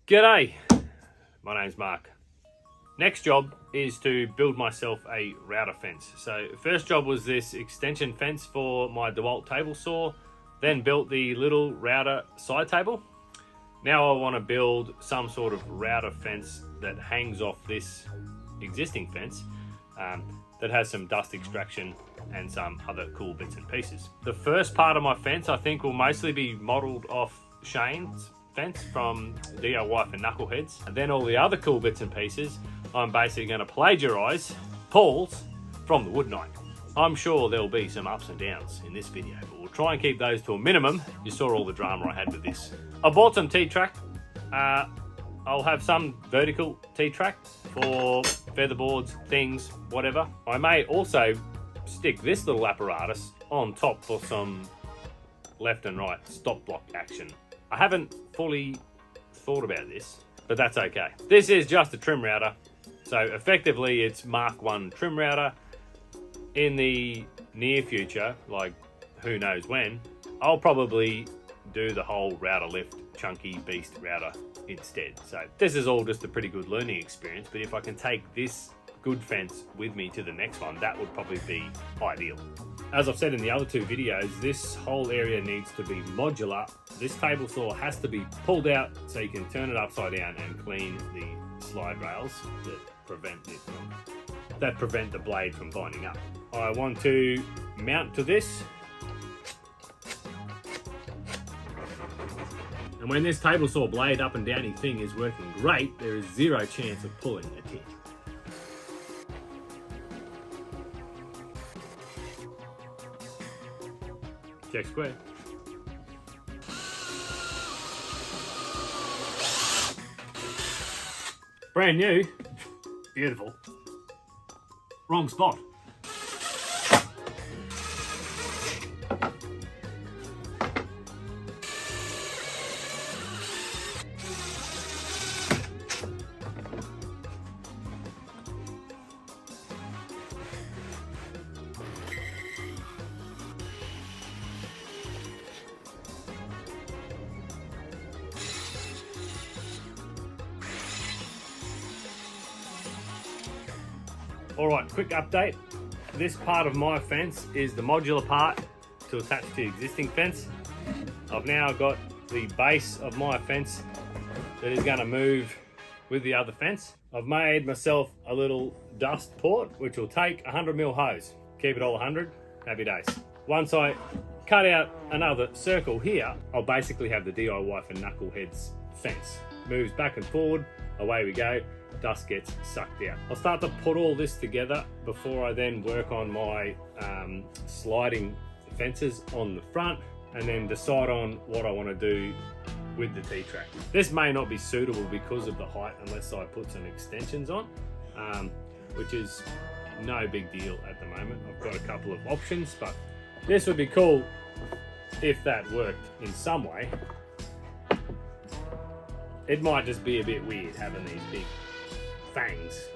G'day, my name's Mark. Next job is to build myself a router fence. So first job was this extension fence for my DeWalt table saw, then built the little router side table. Now I want to build some sort of router fence that hangs off this existing fence that has some dust extraction and some other cool bits and pieces. The first part of my fence I think will mostly be modelled off Shane's fence from DIY for Knuckleheads, and then all the other cool bits and pieces I'm basically going to plagiarise Paul's from the Wood Night. I'm sure there'll be some ups and downs in this video, but we'll try and keep those to a minimum. You saw all the drama I had with this. I bought some T-track. I'll have some vertical T-track for featherboards, things, whatever. I may also stick this little apparatus on top for some left and right stop block action. I haven't fully thought about this, but that's okay. This is just a trim router, so effectively it's Mark 1 trim router. In the near future, like who knows when, I'll probably do the whole router lift chunky beast router instead. So this is all just a pretty good learning experience, but if I can take this good fence with me to the next one, that would probably be ideal. As I've said in the other two videos, this whole area needs to be modular. This table saw has to be pulled out so you can turn it upside down and clean the slide rails that prevent the blade from binding up. I want to mount to this, and when this table saw blade up and downy thing is working great, there is zero chance of pulling a tick. Check square. Brand new. Beautiful. Wrong spot. Alright, quick update. This part of my fence is the modular part to attach to the existing fence. I've now got the base of my fence that is going to move with the other fence. I've made myself a little dust port which will take 100mm hose. Keep it all 100, happy days. Once I cut out another circle here, I'll basically have the DIY for Knuckleheads fence. Moves back and forward, away we go. Dust gets sucked out. I'll start to put all this together before I then work on my sliding fences on the front, and then decide on what I want to do with the T-track. This may not be suitable because of the height unless I put some extensions on, which is no big deal at the moment. I've got a couple of options, but this would be cool if that worked in some way. It might just be a bit weird having these big fangs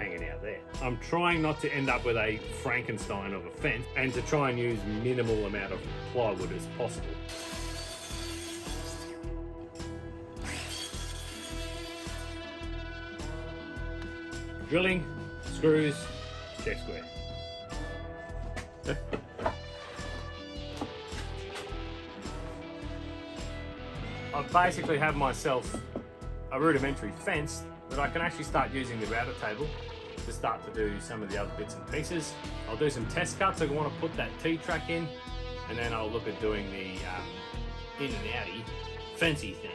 hanging out there. I'm trying not to end up with a Frankenstein of a fence and to try and use minimal amount of plywood as possible. Drilling, screws, check square. I basically have myself a rudimentary fence that I can actually start using the router table to start to do some of the other bits and pieces. I'll do some test cuts. I want to put that T-track in, and then I'll look at doing the in and outy fencey thing.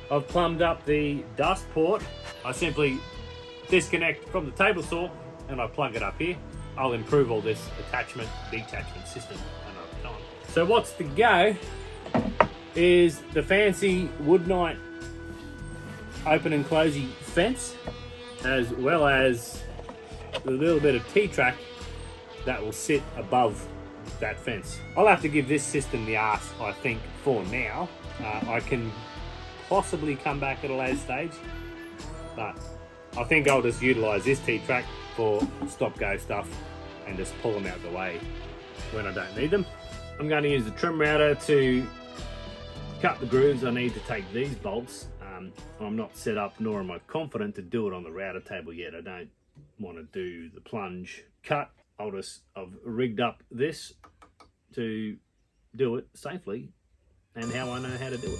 I've plumbed up the dust port. I simply disconnect from the table saw and I plug it up here. I'll improve all this attachment, detachment system another time. So what's to go is the fancy Wood Night open and closey fence, as well as a little bit of T-track that will sit above that fence. I'll have to give this system the arse, I think, for now. I can possibly come back at a later stage, but I think I'll just utilise this T-track for stop-go stuff and just pull them out of the way when I don't need them. I'm going to use the trim router to cut the grooves I need to take these bolts. I'm not set up, nor am I confident to do it on the router table yet. I don't want to do the plunge cut. I've rigged up this to do it safely and how I know how to do it.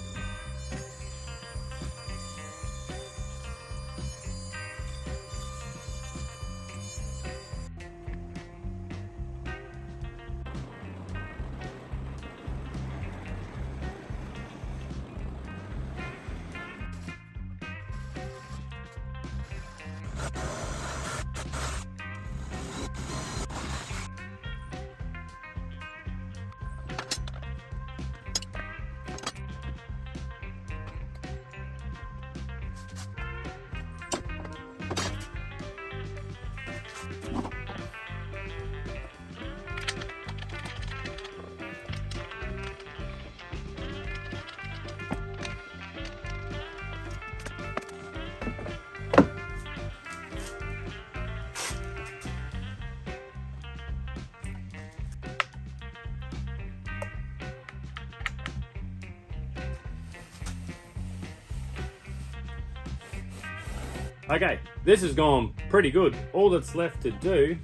Okay, this has gone pretty good. All that's left to do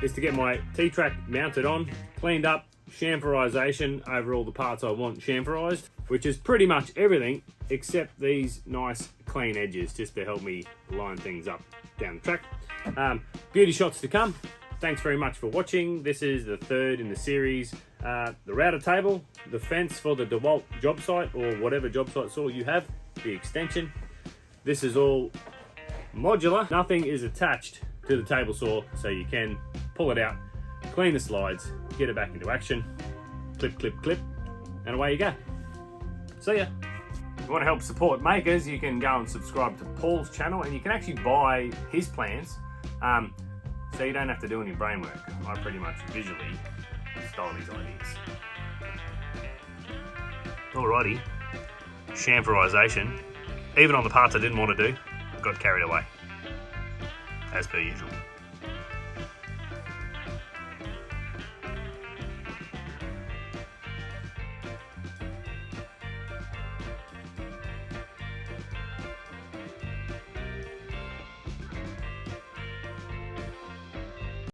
is to get my T-track mounted on, cleaned up, chamferization over all the parts I want chamferized, which is pretty much everything except these nice clean edges, just to help me line things up down the track. Beauty shots to come. Thanks very much for watching. This is the third in the series. The router table, the fence for the DeWalt job site or whatever job site saw you have, the extension. This is all modular. Nothing is attached to the table saw, so you can pull it out, clean the slides, get it back into action, clip, clip, clip, and away you go. See ya. If you want to help support makers, you can go and subscribe to Paul's channel, and you can actually buy his plans, so you don't have to do any brain work. I pretty much visually style these ideas. Alrighty, chamferization. Even on the parts I didn't want to do, got carried away, as per usual.